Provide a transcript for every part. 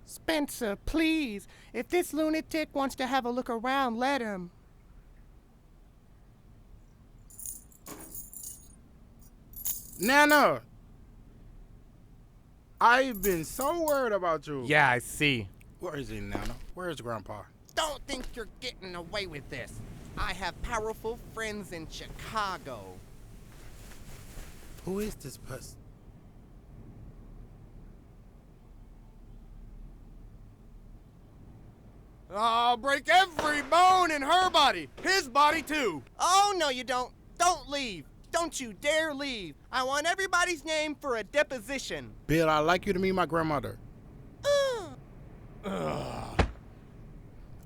Spencer, please. If this lunatic wants to have a look around, let him. Nana! I've been so worried about you. Yeah, I see. Where is he, Nana? Where's Grandpa? Don't think you're getting away with this. I have powerful friends in Chicago. Who is this person? I'll break every bone in her body. His body, too. Oh, no, you don't. Don't leave. Don't you dare leave. I want everybody's name for a deposition. Bill, I'd like you to meet my grandmother.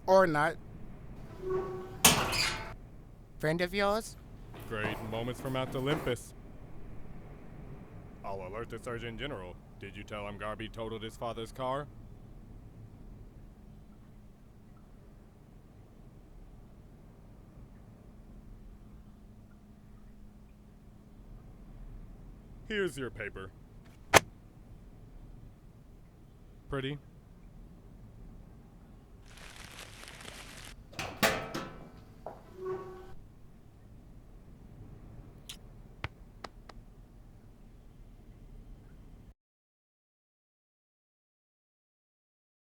Or not. Friend of yours? Great moments from Mount Olympus. I'll alert the Surgeon General. Did you tell him Garby totaled his father's car? Here's your paper. Pretty?